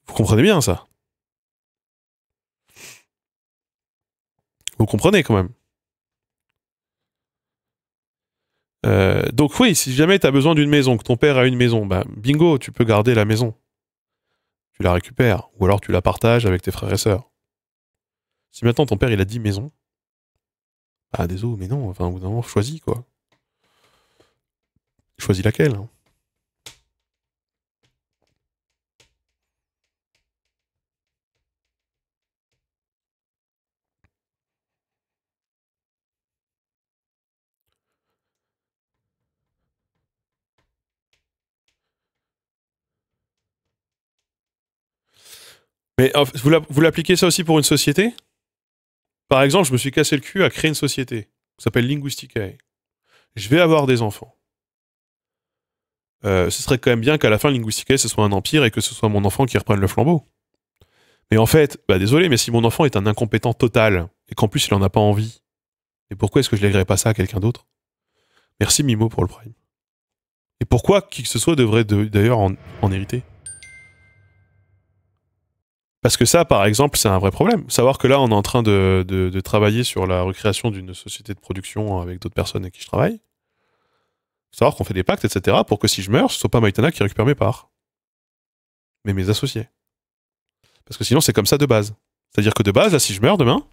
Vous comprenez bien ça? Vous comprenez quand même? Donc oui, si jamais tu as besoin d'une maison, que ton père a une maison, bah, bingo, tu peux garder la maison. Tu la récupères, ou alors tu la partages avec tes frères et sœurs. Si maintenant ton père il a 10 maisons, ah désolé, mais non, enfin au bout d'un moment, choisis quoi. Choisis laquelle, hein. Mais vous l'appliquez ça aussi pour une société? Par exemple, je me suis cassé le cul à créer une société qui s'appelle Linguisticae. Je vais avoir des enfants. Ce serait quand même bien qu'à la fin, Linguisticae, ce soit un empire et que ce soit mon enfant qui reprenne le flambeau. Mais en fait, bah désolé, mais si mon enfant est un incompétent total et qu'en plus il en a pas envie, et pourquoi est-ce que je lèguerais pas ça à quelqu'un d'autre? Merci Mimo pour le prime. Et pourquoi qui que ce soit devrait d'ailleurs en hériter? Parce que ça, par exemple, c'est un vrai problème. Savoir que là, on est en train de travailler sur la recréation d'une société de production avec d'autres personnes avec qui je travaille. Savoir qu'on fait des pactes, etc., pour que si je meurs, ce soit pas Maïtana qui récupère mes parts, mais mes associés. Parce que sinon, c'est comme ça de base. C'est-à-dire que de base, là, si je meurs demain,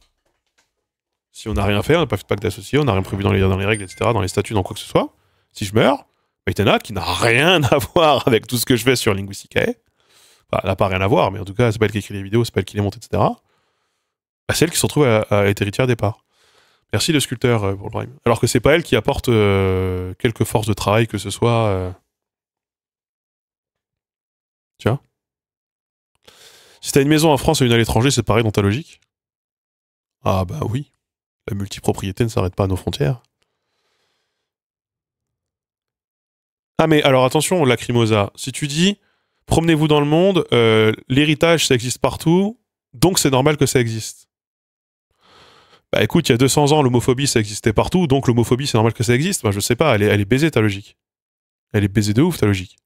si on n'a rien fait, on n'a pas fait de pacte d'associés, on n'a rien prévu dans les règles, etc., dans les statuts, dans quoi que ce soit, si je meurs, Maïtana, qui n'a rien à voir avec tout ce que je fais sur Linguistica, enfin, elle n'a pas rien à voir, mais en tout cas, c'est pas elle qui écrit les vidéos, c'est pas elle qui les monte, etc., bah, c'est elle qui se retrouve à être héritière des parts. Merci le sculpteur pour le prime. Alors que c'est pas elle qui apporte quelque force de travail que ce soit. Tu vois. Si t'as une maison en France et une à l'étranger, c'est pareil dans ta logique? Ah bah oui. La multipropriété ne s'arrête pas à nos frontières. Ah mais alors attention, Lacrimosa. Si tu dis, promenez-vous dans le monde, l'héritage ça existe partout, donc c'est normal que ça existe. Bah écoute, il y a 200 ans, l'homophobie ça existait partout, donc l'homophobie c'est normal que ça existe. Bah je sais pas, elle est baisée ta logique. Elle est baisée de ouf ta logique.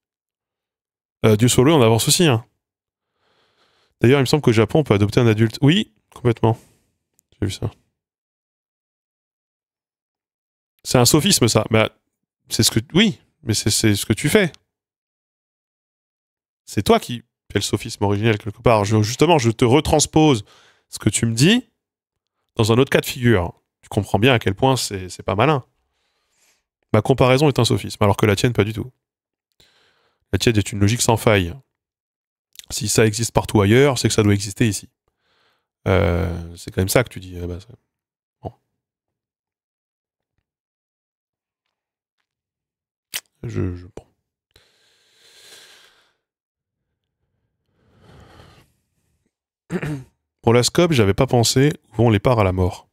Dieu soit loué, on avance aussi, hein. D'ailleurs, il me semble qu'au Japon, on peut adopter un adulte. Oui, complètement. J'ai vu ça. C'est un sophisme, ça. Bah, c'est ce que... Oui, mais c'est ce que tu fais. C'est toi qui fais le sophisme originel, quelque part. Justement, je te retranspose ce que tu me dis dans un autre cas de figure. Tu comprends bien à quel point c'est pas malin. Ma comparaison est un sophisme, alors que la tienne, pas du tout. La tienne est une logique sans faille. Si ça existe partout ailleurs, c'est que ça doit exister ici. C'est quand même ça que tu dis. Bah, bon. Bon. Pour la scope, j'avais pas pensé où vont les parts à la mort.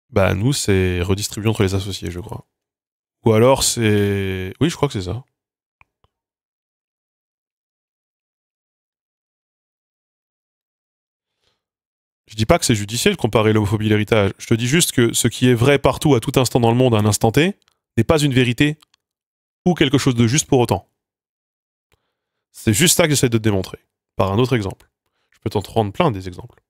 Bah nous, c'est redistribué entre les associés, je crois. Ou alors c'est... Oui, je crois que c'est ça. Je dis pas que c'est judicieux de comparer l'homophobie et l'héritage. Je te dis juste que ce qui est vrai partout à tout instant dans le monde à un instant T n'est pas une vérité ou quelque chose de juste pour autant. C'est juste ça que j'essaie de te démontrer. Par un autre exemple. Je peux t'en rendre plein des exemples.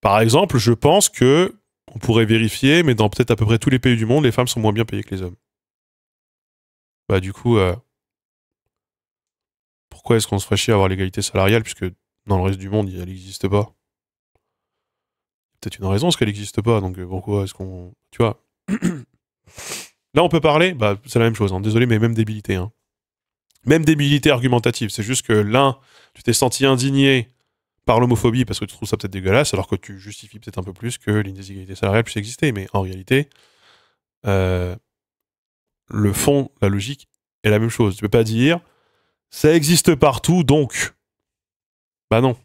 Par exemple, je pense que on pourrait vérifier, mais dans peut-être à peu près tous les pays du monde, les femmes sont moins bien payées que les hommes. Bah du coup, pourquoi est-ce qu'on se ferait chier à avoir l'égalité salariale puisque dans le reste du monde, elle n'existe pas? Peut-être une raison, parce qu'elle n'existe pas, donc pourquoi est-ce qu'on... Tu vois. Là, on peut parler, bah, c'est la même chose, hein. Désolé, mais même débilité. Hein. Même débilité argumentative. C'est juste que l'un, tu t'es senti indigné par l'homophobie parce que tu trouves ça peut-être dégueulasse, alors que tu justifies peut-être un peu plus que l'inégalité salariale puisse exister. Mais en réalité, euh, le fond, la logique est la même chose. Tu peux pas dire ça existe partout, donc. Bah non.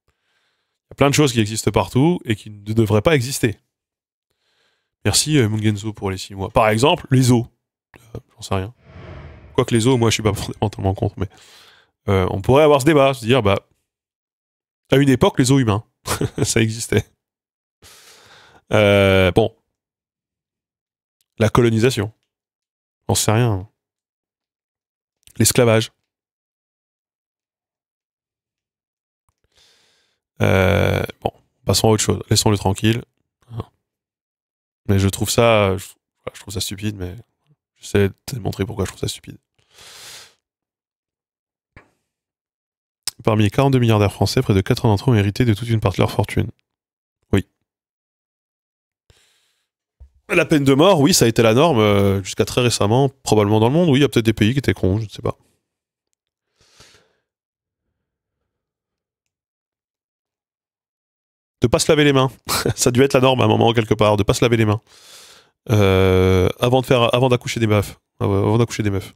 Il y a plein de choses qui existent partout et qui ne devraient pas exister. Merci Mungenzo pour les 6 mois. Par exemple, les os. J'en sais rien. Quoique les os, moi je suis pas fondamentalement contre, mais on pourrait avoir ce débat, se dire, bah, à une époque, les os humains, ça existait. Bon, la colonisation, j'en sais rien. L'esclavage. Bon, passons à autre chose. Laissons-le tranquille. Mais je trouve ça, je trouve ça stupide, mais j'essaie de te montrer pourquoi je trouve ça stupide. Parmi les 42 milliardaires français, près de 80 d'entre eux ont hérité de toute une partie de leur fortune. Oui. La peine de mort, oui, ça a été la norme jusqu'à très récemment, probablement dans le monde. Oui, il y a peut-être des pays qui étaient cons, je ne sais pas. De pas se laver les mains. Ça a dû être la norme à un moment quelque part, de pas se laver les mains. Avant d'accoucher des meufs. Avant d'accoucher des meufs.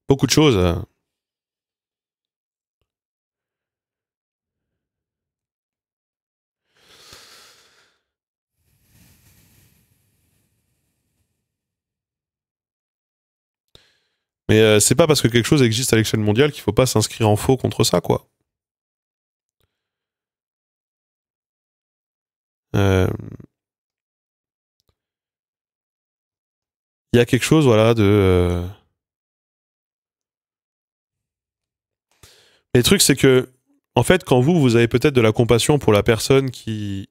Beaucoup de choses. Mais c'est pas parce que quelque chose existe à l'échelle mondiale qu'il faut pas s'inscrire en faux contre ça, quoi. Euh, Il y a quelque chose, voilà, de. Mais le truc, c'est que, en fait, quand vous avez peut-être de la compassion pour la personne qui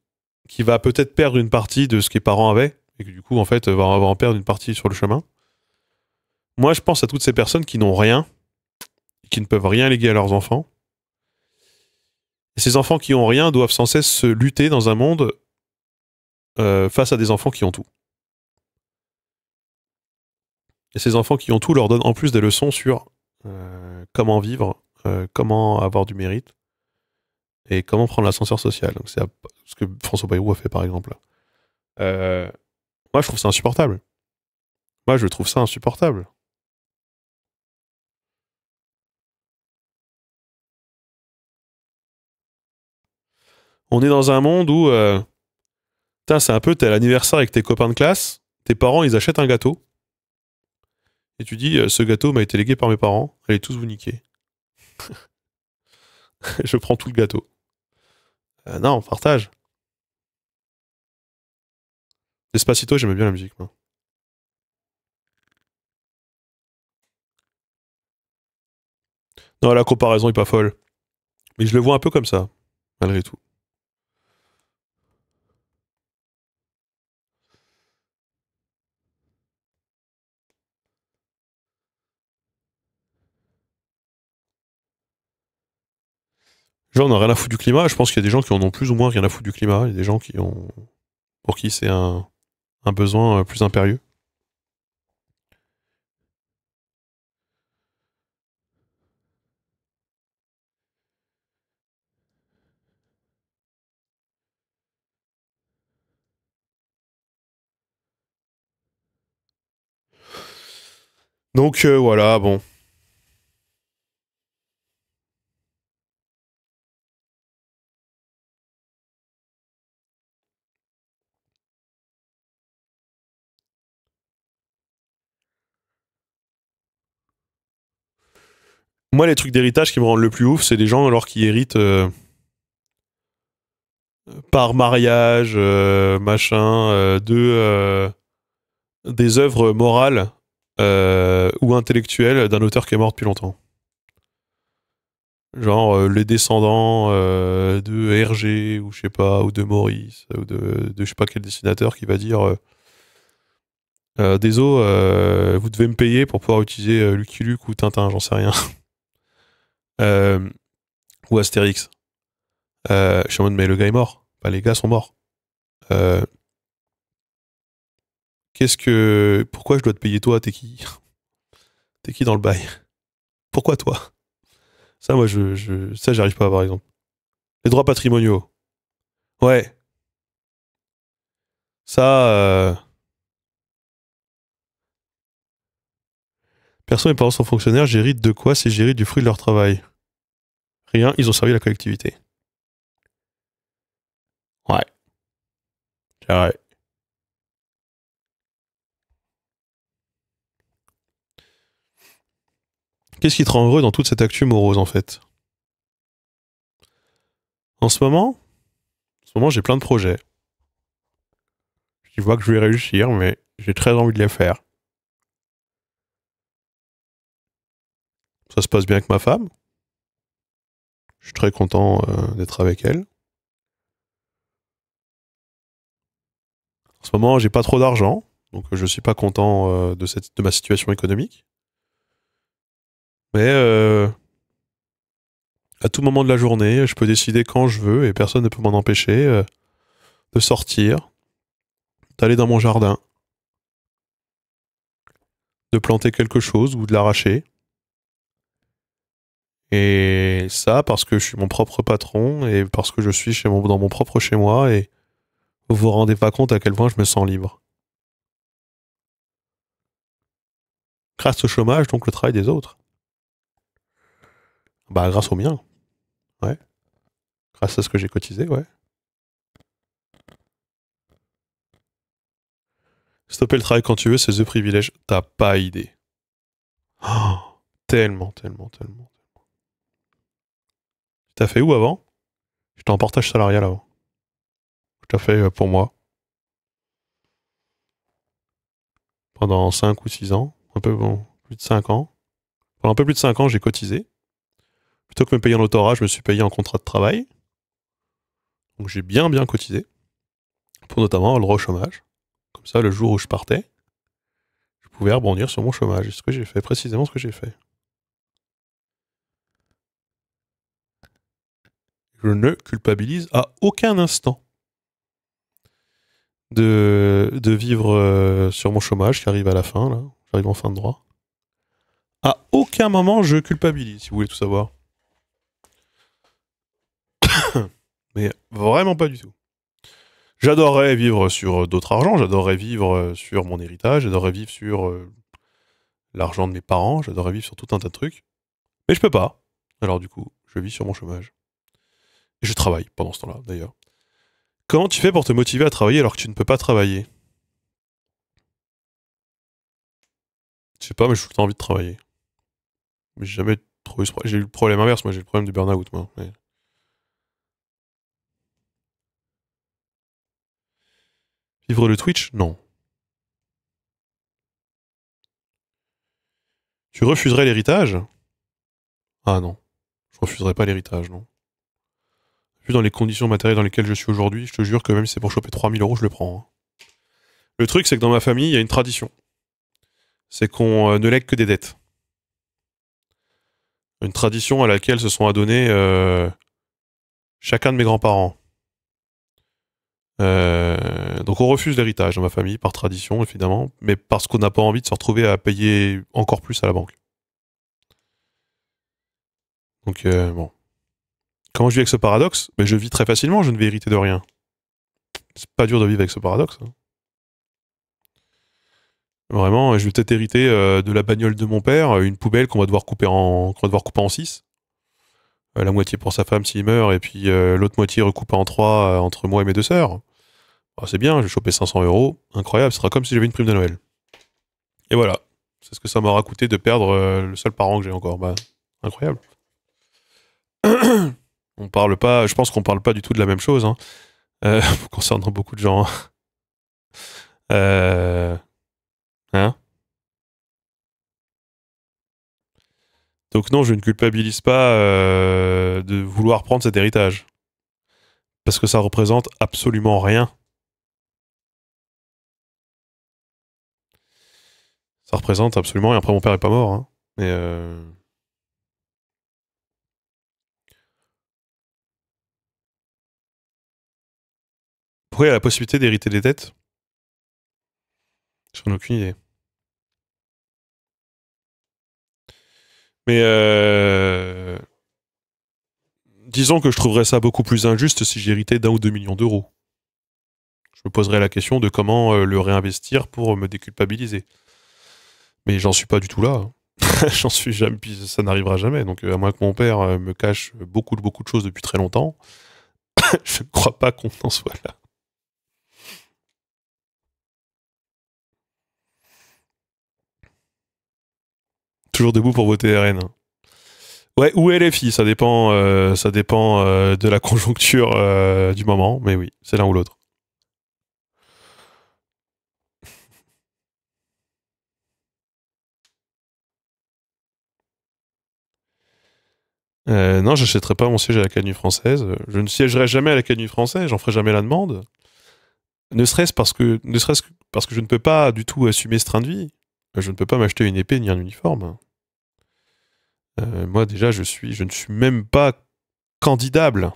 va peut-être perdre une partie de ce que les parents avaient, et que du coup, en fait, va en perdre une partie sur le chemin. Moi, je pense à toutes ces personnes qui n'ont rien, qui ne peuvent rien léguer à leurs enfants. Et ces enfants qui ont rien doivent sans cesse se lutter dans un monde face à des enfants qui ont tout. Et ces enfants qui ont tout leur donnent en plus des leçons sur comment vivre, comment avoir du mérite et comment prendre l'ascenseur social. Donc c'est ce que François Bayrou a fait par exemple. Euh, Moi je trouve ça insupportable. Moi je trouve ça insupportable. On est dans un monde où c'est un peu t'es à l'anniversaire avec tes copains de classe, tes parents ils achètent un gâteau et tu dis ce gâteau m'a été légué par mes parents, allez tous vous niquer. Je prends tout le gâteau. Non, on partage. Despacito, j'aimais bien la musique, moi. Non, la comparaison est pas folle. Mais je le vois un peu comme ça, malgré tout. Genre, on a rien à foutre du climat. Je pense qu'il y a des gens qui en ont plus ou moins rien à foutre du climat. Il y a des gens qui ont, pour qui c'est un besoin plus impérieux. Donc voilà, bon. Moi, les trucs d'héritage qui me rendent le plus ouf, c'est des gens alors qui héritent par mariage, machin, des œuvres morales ou intellectuelles d'un auteur qui est mort depuis longtemps. Genre les descendants de Hergé ou je sais pas, ou de Maurice, ou de je sais pas quel dessinateur qui va dire désolé, vous devez me payer pour pouvoir utiliser Lucky Luke ou Tintin, j'en sais rien. Euh, ou Astérix. Je suis en mode, mais le gars est mort. Enfin, les gars sont morts. Euh, Pourquoi je dois te payer toi? T'es qui? T'es qui dans le bail? Pourquoi toi? Ça, moi, ça, j'arrive pas, par exemple. Les droits patrimoniaux. Ouais. Ça, perso, mes parents sont fonctionnaires, j'hérite de quoi si j'hérite du fruit de leur travail? Rien, ils ont servi la collectivité. Ouais. Ouais. Qu'est-ce qui te rend heureux dans toute cette actu morose, en fait? En ce moment, j'ai plein de projets. Je vois que je vais réussir, mais j'ai très envie de les faire. Ça se passe bien avec ma femme. Je suis très content d'être avec elle. En ce moment, j'ai pas trop d'argent, donc je suis pas content de ma situation économique. Mais à tout moment de la journée, je peux décider quand je veux et personne ne peut m'en empêcher de sortir, d'aller dans mon jardin, de planter quelque chose ou de l'arracher. Et ça parce que je suis mon propre patron et parce que je suis dans mon propre chez moi et vous vous rendez pas compte à quel point je me sens libre. Grâce au chômage, donc le travail des autres. Bah, grâce au mien. Ouais. Grâce à ce que j'ai cotisé, ouais. Stopper le travail quand tu veux, c'est The Privilege. T'as pas idée. Oh, tellement, tellement, tellement. T'as fait où avant? J'étais en portage salarial avant. T'as fait pour moi. Pendant 5 ou 6 ans. Un peu, bon, plus de 5 ans. Pendant un peu plus de 5 ans, j'ai cotisé. Plutôt que me payer en autorat, je me suis payé en contrat de travail. Donc j'ai bien, bien cotisé. Pour notamment avoir le droit au chômage. Comme ça, le jour où je partais, je pouvais rebondir sur mon chômage. C'est ce que j'ai fait, précisément ce que j'ai fait. Je ne culpabilise à aucun instant de vivre sur mon chômage qui arrive à la fin, là. J'arrive en fin de droit. À aucun moment je culpabilise, si vous voulez tout savoir. Mais vraiment pas du tout. J'adorerais vivre sur d'autres argents, j'adorerais vivre sur mon héritage, j'adorerais vivre sur l'argent de mes parents, j'adorerais vivre sur tout un tas de trucs. Mais je peux pas. Alors du coup, je vis sur mon chômage. Et je travaille pendant ce temps-là, d'ailleurs. Comment tu fais pour te motiver à travailler alors que tu ne peux pas travailler? Je sais pas, mais j'ai tout le temps envie de travailler. Mais j'ai jamais trouvé ce problème. J'ai eu le problème inverse, moi j'ai le problème du burn-out, moi. Mais... Vivre de Twitch? Non. Tu refuserais l'héritage? Ah non. Je refuserais pas l'héritage, non. Vu dans les conditions matérielles dans lesquelles je suis aujourd'hui, je te jure que même si c'est pour choper 3 000 euros, je le prends. Hein. Le truc, c'est que dans ma famille, il y a une tradition. C'est qu'on ne lègue que des dettes. Une tradition à laquelle se sont adonnés chacun de mes grands-parents. Donc on refuse l'héritage dans ma famille, par tradition évidemment, mais parce qu'on n'a pas envie de se retrouver à payer encore plus à la banque. Donc bon. Comment je vis avec ce paradoxe? Mais je vis très facilement, je ne vais hériter de rien. C'est pas dur de vivre avec ce paradoxe. Hein. Vraiment, je vais peut-être hériter de la bagnole de mon père, une poubelle qu'on va devoir couper en 6. La moitié pour sa femme s'il meurt, et puis l'autre moitié recoupée en 3 entre moi et mes 2 sœurs. Oh, c'est bien, j'ai chopé 500 euros. Incroyable, ce sera comme si j'avais une prime de Noël. Et voilà. C'est ce que ça m'aura coûté de perdre le seul parent que j'ai encore. Bah, incroyable. On parle pas, je pense qu'on parle pas du tout de la même chose, hein, concernant beaucoup de gens. Euh, hein Donc non, je ne culpabilise pas de vouloir prendre cet héritage. Parce que ça représente absolument rien. Ça représente absolument rien. Après, mon père est pas mort. Hein. Mais pourquoi il y a la possibilité d'hériter des dettes? J'en ai aucune idée. Mais disons que je trouverais ça beaucoup plus injuste si j'héritais d'1 ou 2 millions d'euros. Je me poserais la question de comment le réinvestir pour me déculpabiliser. Mais j'en suis pas du tout là. Hein. J'en suis jamais, puis ça n'arrivera jamais. Donc à moins que mon père me cache beaucoup, beaucoup de choses depuis très longtemps, je ne crois pas qu'on en soit là. Toujours debout pour voter RN. Ouais, ou LFI, ça dépend de la conjoncture du moment, mais oui, c'est l'un ou l'autre. Non, j'achèterai pas mon siège à l'Académie française. Je ne siégerai jamais à l'Académie française, j'en ferai jamais la demande. Ne serait-ce que parce que je ne peux pas du tout assumer ce train de vie. Je ne peux pas m'acheter une épée ni un uniforme. Moi déjà, je ne suis même pas candidable.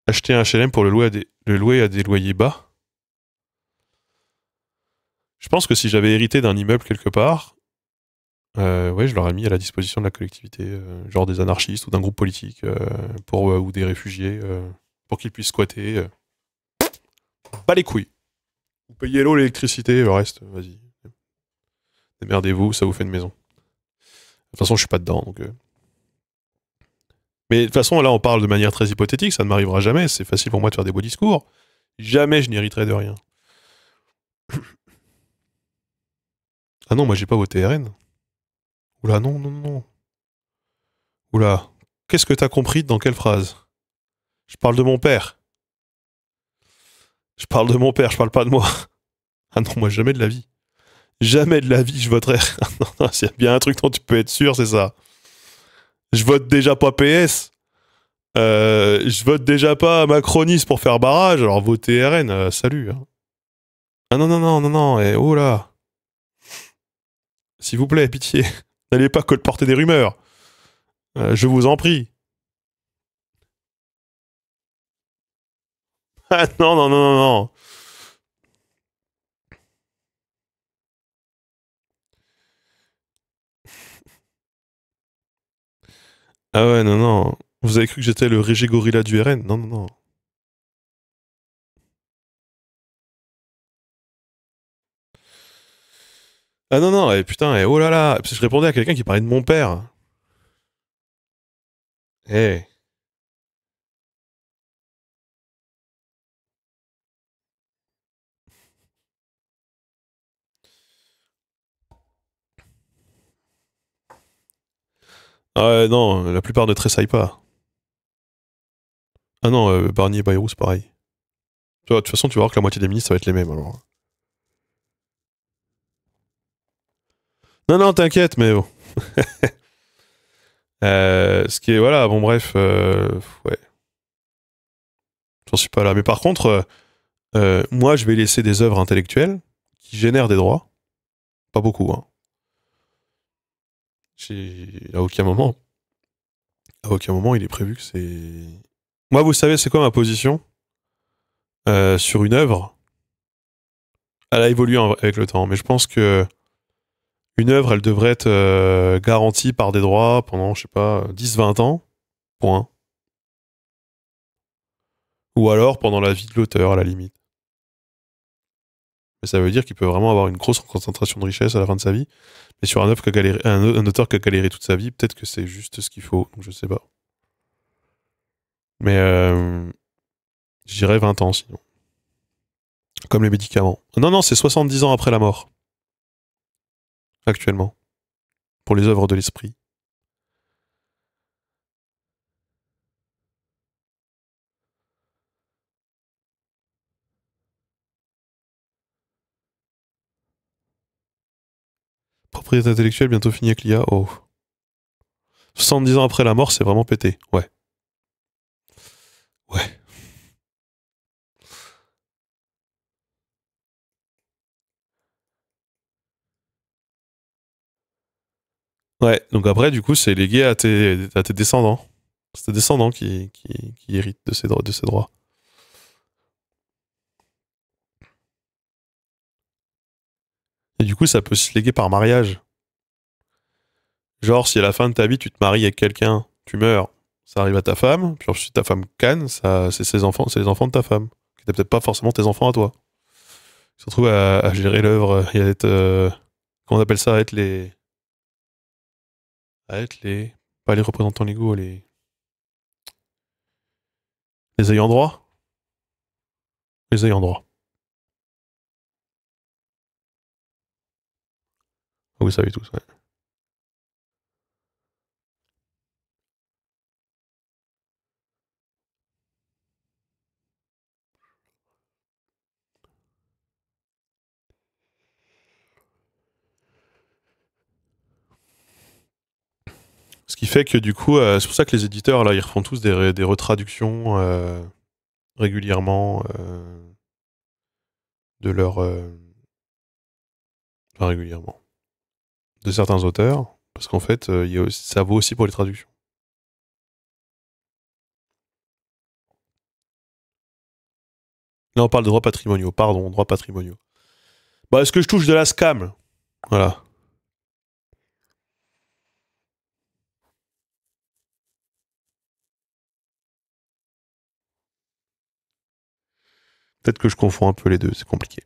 Acheter un HLM pour le louer à des loyers bas. Je pense que si j'avais hérité d'un immeuble quelque part, ouais, je l'aurais mis à la disposition de la collectivité, genre des anarchistes ou d'un groupe politique, ou des réfugiés, pour qu'ils puissent squatter. Pas les couilles. Vous payez l'eau, l'électricité, le reste, vas-y. Démerdez-vous, ça vous fait une maison. toute façon, je suis pas dedans. Donc, mais de toute façon, là, on parle de manière très hypothétique, ça ne m'arrivera jamais. C'est facile pour moi de faire des beaux discours. Jamais je n'hériterai de rien. Ah non, moi, j'ai pas voté RN. Oula, non, non, non. Oula. Qu'est-ce que t'as compris dans quelle phrase? Je parle de mon père. Je parle de mon père, je parle pas de moi. Ah non, moi, jamais de la vie. Jamais de la vie, je voterai. Non, non, s'il y a bien un truc dont tu peux être sûr, c'est ça. Je vote déjà pas PS. Je vote déjà pas macroniste pour faire barrage, alors voter RN, salut. Hein. Ah non, non, non, non, non, oh là. S'il vous plaît, pitié. N'allez pas colporter des rumeurs. Je vous en prie. Ah non, non, non, non, non. Ah ouais, non, non. Vous avez cru que j'étais le Régé Gorilla du RN? Non, non, non. Ah non, non, et putain, oh là là. Parce que je répondais à quelqu'un qui parlait de mon père. Eh. Ah ouais, non, la plupart ne tressaillent pas. Ah non, Barnier et Bayrou, c'est pareil. Tu vois, de toute façon, tu vas voir que la moitié des ministres, ça va être les mêmes, alors. Non, non, t'inquiète, mais bon. Ce qui est, voilà, bon, bref, ouais. J'en suis pas là. Mais par contre, moi, je vais laisser des œuvres intellectuelles qui génèrent des droits. Pas beaucoup, hein. À aucun moment. À aucun moment, il est prévu que c'est. Moi, vous savez, c'est quoi ma position sur une œuvre? Elle a évolué avec le temps, mais je pense que une œuvre, elle devrait être garantie par des droits pendant, je sais pas, 10-20 ans. Point. Ou alors pendant la vie de l'auteur, à la limite. Mais ça veut dire qu'il peut vraiment avoir une grosse concentration de richesse à la fin de sa vie. Mais sur un auteur qui a galéré toute sa vie, peut-être que c'est juste ce qu'il faut. Donc je sais pas. Mais je dirais 20 ans sinon. Comme les médicaments. Non, non, c'est 70 ans après la mort. Actuellement. Pour les œuvres de l'esprit. Propriété intellectuelle bientôt finie avec l'IA. Oh. 70 ans après la mort, c'est vraiment pété. Ouais. Ouais. Ouais. Donc après, du coup, c'est légué à tes descendants. C'est tes descendants qui héritent de ces droits. Et du coup, ça peut se léguer par mariage. Genre, si à la fin de ta vie, tu te maries avec quelqu'un, tu meurs, ça arrive à ta femme, puis ensuite ta femme canne, ça, c'est ses enfants, c'est les enfants de ta femme. Qui n'étaient peut-être pas forcément tes enfants à toi. Ils se retrouvent à gérer l'œuvre et à être. Comment on appelle ça? À être les. À être les. Pas les représentants légaux, les ayants droit. Les ayants droit. Vous savez tous, ouais. Ce qui fait que du coup, c'est pour ça que les éditeurs, là, ils refont tous des retraductions régulièrement de leur. Enfin, régulièrement. De certains auteurs, parce qu'en fait, ça vaut aussi pour les traductions. Là, on parle de droits patrimoniaux, pardon, droits patrimoniaux. Bah, est-ce que je touche de la scam? Voilà. Peut-être que je confonds un peu les deux, c'est compliqué.